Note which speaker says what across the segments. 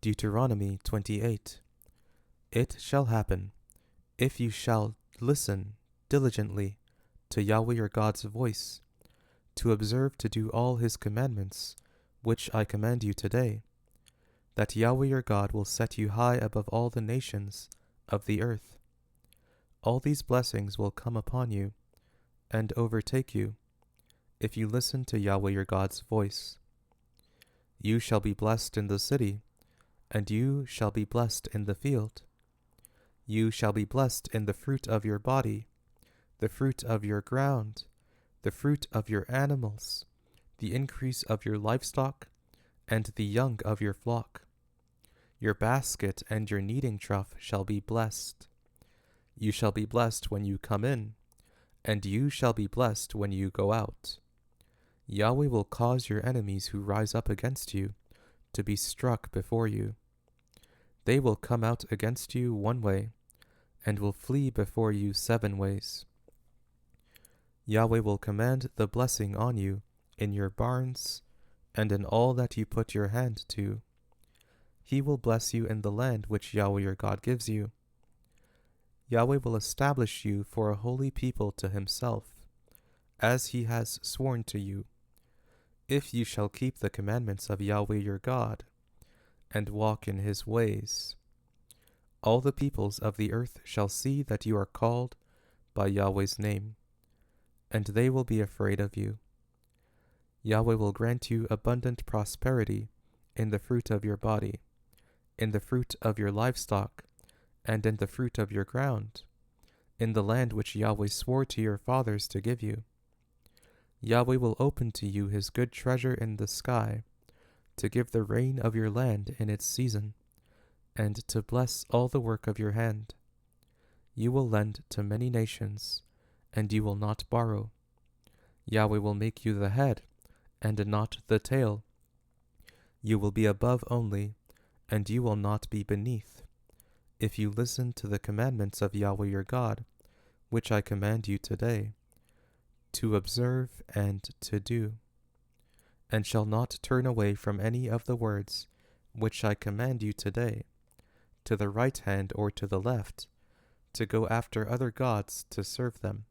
Speaker 1: Deuteronomy 28. It shall happen, if you shall listen diligently to Yahweh your God's voice, to observe to do all his commandments, which I command you today, that Yahweh your God will set you high above all the nations of the earth. All these blessings will come upon you and overtake you, if you listen to Yahweh your God's voice. You shall be blessed in the city, and you shall be blessed in the field. You shall be blessed in the fruit of your body, the fruit of your ground, the fruit of your animals, the increase of your livestock, and the young of your flock. Your basket and your kneading trough shall be blessed. You shall be blessed when you come in, and you shall be blessed when you go out. Yahweh will cause your enemies who rise up against you to be struck before you. They will come out against you one way, and will flee before you 7 ways. Yahweh will command the blessing on you in your barns and in all that you put your hand to. He will bless you in the land which Yahweh your God gives you. Yahweh will establish you for a holy people to himself, as he has sworn to you, if you shall keep the commandments of Yahweh your God, and walk in his ways. All the peoples of the earth shall see that you are called by Yahweh's name, and they will be afraid of you. Yahweh will grant you abundant prosperity in the fruit of your body, in the fruit of your livestock, and in the fruit of your ground, in the land which Yahweh swore to your fathers to give you. Yahweh will open to you his good treasure in the sky, to give the rain of your land in its season, and to bless all the work of your hand. You will lend to many nations, and you will not borrow. Yahweh will make you the head, and not the tail. You will be above only, and you will not be beneath, if you listen to the commandments of Yahweh your God, which I command you today, to observe and to do, and shall not turn away from any of the words which I command you today, to the right hand or to the left, to go after other gods to serve them.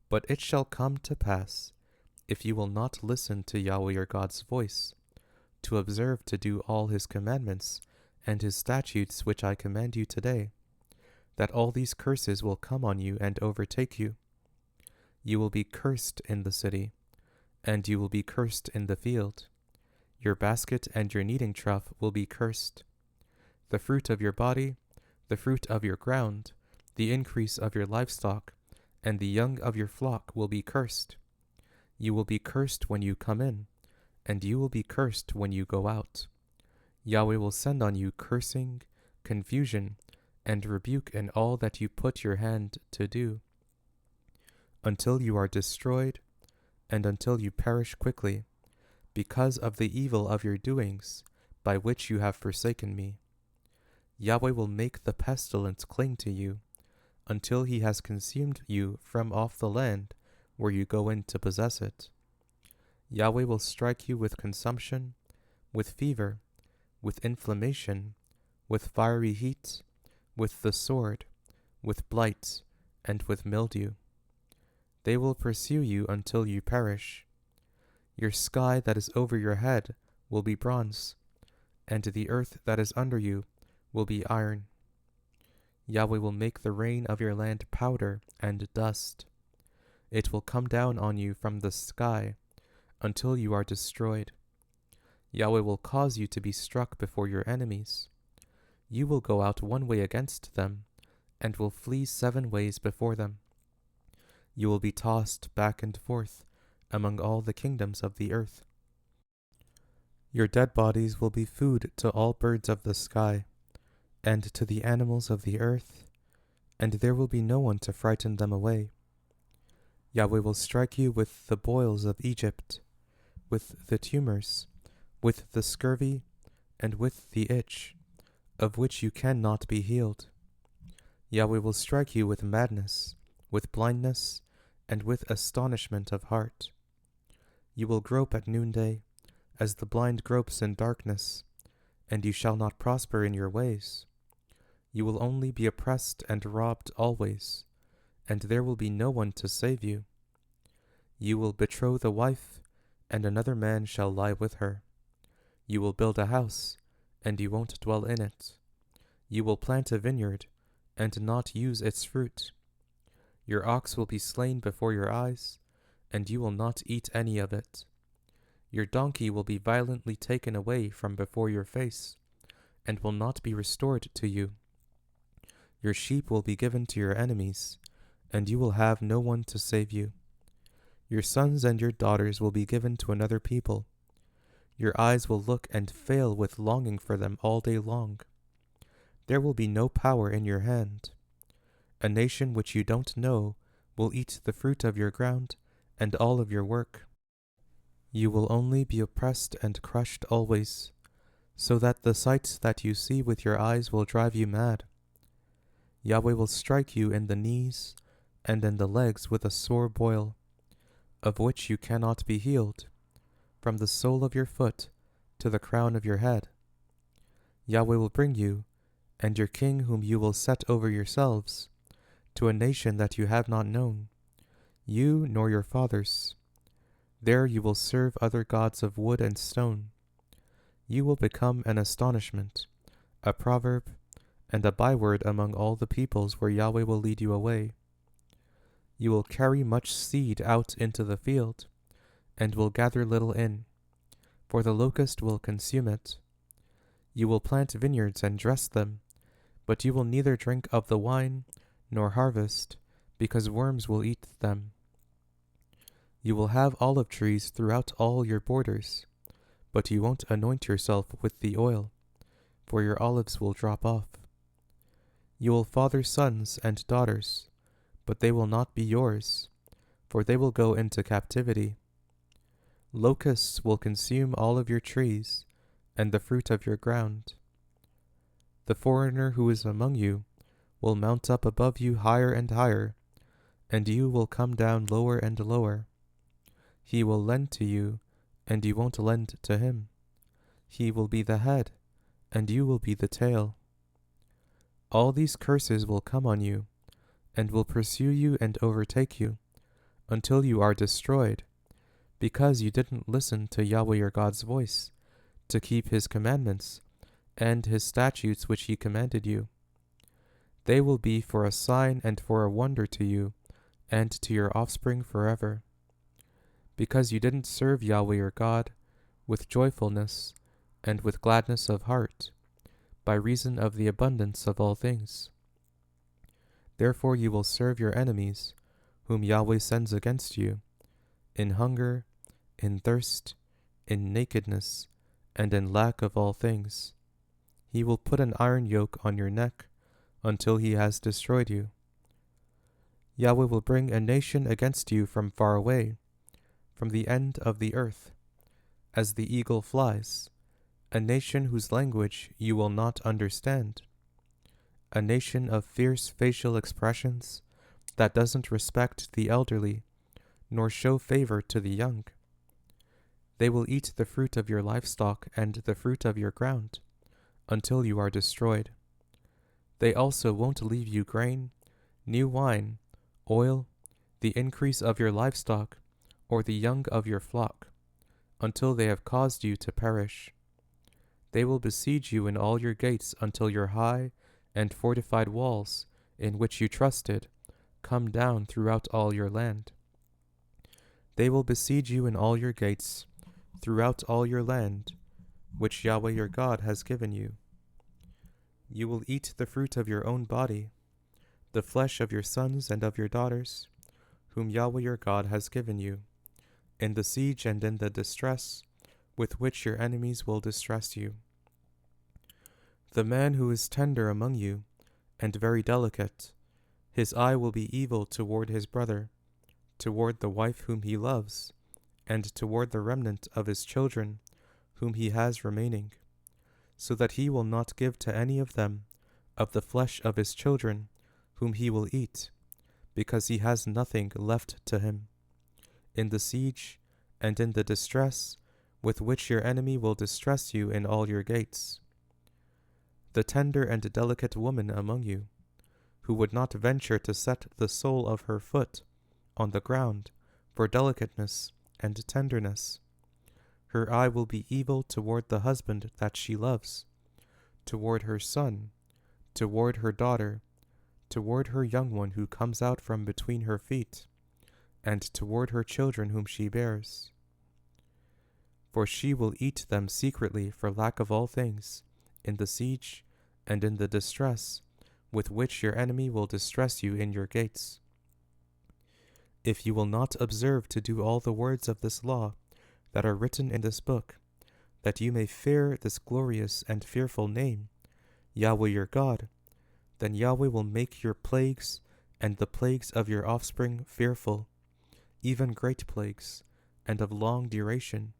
Speaker 1: But it shall come to pass, if you will not listen to Yahweh your God's voice, to observe to do all his commandments and his statutes which I command you today, that all these curses will come on you and overtake you. You will be cursed in the city, and you will be cursed in the field. Your basket and your kneading trough will be cursed. The fruit of your body, the fruit of your ground, the increase of your livestock, and the young of your flock will be cursed. You will be cursed when you come in, and you will be cursed when you go out. Yahweh will send on you cursing, confusion, and rebuke in all that you put your hand to do, until you are destroyed, and until you perish quickly, because of the evil of your doings, by which you have forsaken me. Yahweh will make the pestilence cling to you, until he has consumed you from off the land where you go in to possess it. Yahweh will strike you with consumption, with fever, with inflammation, with fiery heat, with the sword, with blight, and with mildew. They will pursue you until you perish. Your sky that is over your head will be bronze, and the earth that is under you will be iron. Yahweh will make the rain of your land powder and dust. It will come down on you from the sky until you are destroyed. Yahweh will cause you to be struck before your enemies. You will go out one way against them, and will flee 7 ways before them. You will be tossed back and forth among all the kingdoms of the earth. Your dead bodies will be food to all birds of the sky, and to the animals of the earth, and there will be no one to frighten them away. Yahweh will strike you with the boils of Egypt, with the tumors, with the scurvy, and with the itch, of which you cannot be healed. Yahweh will strike you with madness, with blindness, and with astonishment of heart. You will grope at noonday, as the blind gropes in darkness, and you shall not prosper in your ways. You will only be oppressed and robbed always, and there will be no one to save you. You will betroth a wife, and another man shall lie with her. You will build a house, and you won't dwell in it. You will plant a vineyard, and not use its fruit. Your ox will be slain before your eyes, and you will not eat any of it. Your donkey will be violently taken away from before your face, and will not be restored to you. Your sheep will be given to your enemies, and you will have no one to save you. Your sons and your daughters will be given to another people. Your eyes will look and fail with longing for them all day long. There will be no power in your hand. A nation which you don't know will eat the fruit of your ground and all of your work. You will only be oppressed and crushed always, so that the sight that you see with your eyes will drive you mad. Yahweh will strike you in the knees and in the legs with a sore boil, of which you cannot be healed, from the sole of your foot to the crown of your head. Yahweh will bring you, and your king whom you will set over yourselves, to a nation that you have not known, you nor your fathers. There you will serve other gods of wood and stone. You will become an astonishment, a proverb, and a byword among all the peoples where Yahweh will lead you away. You will carry much seed out into the field, and will gather little in, for the locust will consume it. You will plant vineyards and dress them, but you will neither drink of the wine nor harvest, because worms will eat them. You will have olive trees throughout all your borders, but you won't anoint yourself with the oil, for your olives will drop off. You will father sons and daughters, but they will not be yours, for they will go into captivity. Locusts will consume all of your trees, and the fruit of your ground. The foreigner who is among you will mount up above you higher and higher, and you will come down lower and lower. He will lend to you, and you won't lend to him. He will be the head, and you will be the tail. All these curses will come on you, and will pursue you and overtake you, until you are destroyed, because you didn't listen to Yahweh your God's voice, to keep his commandments, and his statutes which he commanded you. They will be for a sign and for a wonder to you, and to your offspring forever. Because you didn't serve Yahweh your God with joyfulness and with gladness of heart, by reason of the abundance of all things. Therefore you will serve your enemies, whom Yahweh sends against you, in hunger, in thirst, in nakedness, and in lack of all things. He will put an iron yoke on your neck, until he has destroyed you. Yahweh will bring a nation against you from far away, from the end of the earth, as the eagle flies, a nation whose language you will not understand, a nation of fierce facial expressions that doesn't respect the elderly, nor show favor to the young. They will eat the fruit of your livestock and the fruit of your ground, until you are destroyed. They also won't leave you grain, new wine, oil, the increase of your livestock, or the young of your flock, until they have caused you to perish. They will besiege you in all your gates until your high and fortified walls, in which you trusted, come down throughout all your land. They will besiege you in all your gates, throughout all your land, which Yahweh your God has given you. You will eat the fruit of your own body, the flesh of your sons and of your daughters, whom Yahweh your God has given you, in the siege and in the distress with which your enemies will distress you. The man who is tender among you, and very delicate, his eye will be evil toward his brother, toward the wife whom he loves, and toward the remnant of his children, whom he has remaining, so that he will not give to any of them of the flesh of his children, whom he will eat, because he has nothing left to him, in the siege and in the distress with which your enemy will distress you in all your gates. the tender and delicate woman among you, who would not venture to set the sole of her foot on the ground for delicateness and tenderness. Her eye will be evil toward the husband that she loves, toward her son, toward her daughter, toward her young one who comes out from between her feet, and toward her children whom she bears. For she will eat them secretly for lack of all things, in the siege and in the distress with which your enemy will distress you in your gates. If you will not observe to do all the words of this law that are written in this book, that you may fear this glorious and fearful name, Yahweh your God, then Yahweh will make your plagues and the plagues of your offspring fearful, even great plagues, and of long duration,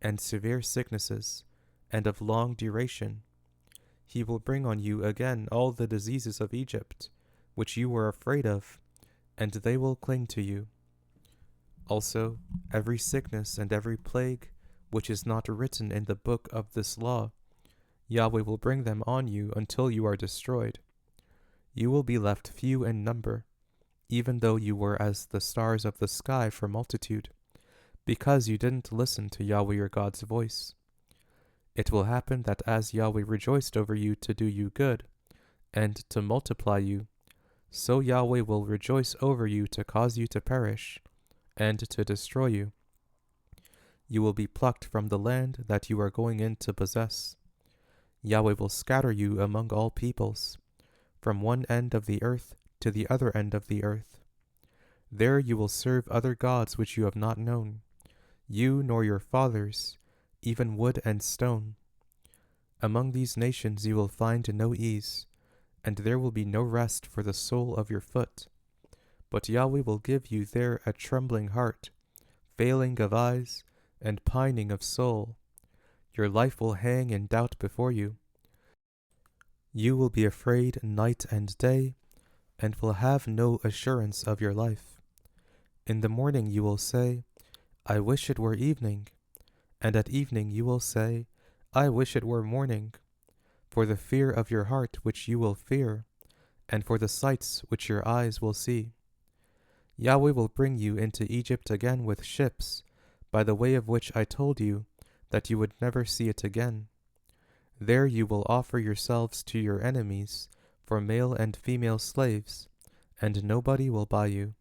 Speaker 1: and severe sicknesses, and of long duration. He will bring on you again all the diseases of Egypt, which you were afraid of, and they will cling to you. Also, every sickness and every plague, which is not written in the book of this law, Yahweh will bring them on you until you are destroyed. You will be left few in number, even though you were as the stars of the sky for multitude, because you didn't listen to Yahweh your God's voice. It will happen that as Yahweh rejoiced over you to do you good, and to multiply you, so Yahweh will rejoice over you to cause you to perish, and to destroy you. You will be plucked from the land that you are going in to possess. Yahweh will scatter you among all peoples, from one end of the earth to the other end of the earth. There you will serve other gods which you have not known, you nor your fathers, even wood and stone. Among these nations you will find no ease, and there will be no rest for the sole of your foot. But Yahweh will give you there a trembling heart, failing of eyes, and pining of soul. Your life will hang in doubt before you. You will be afraid night and day, and will have no assurance of your life. In the morning you will say, I wish it were evening, and at evening you will say, I wish it were morning, for the fear of your heart which you will fear, and for the sights which your eyes will see. Yahweh will bring you into Egypt again with ships, by the way of which I told you, that you would never see it again. There you will offer yourselves to your enemies for male and female slaves, and nobody will buy you.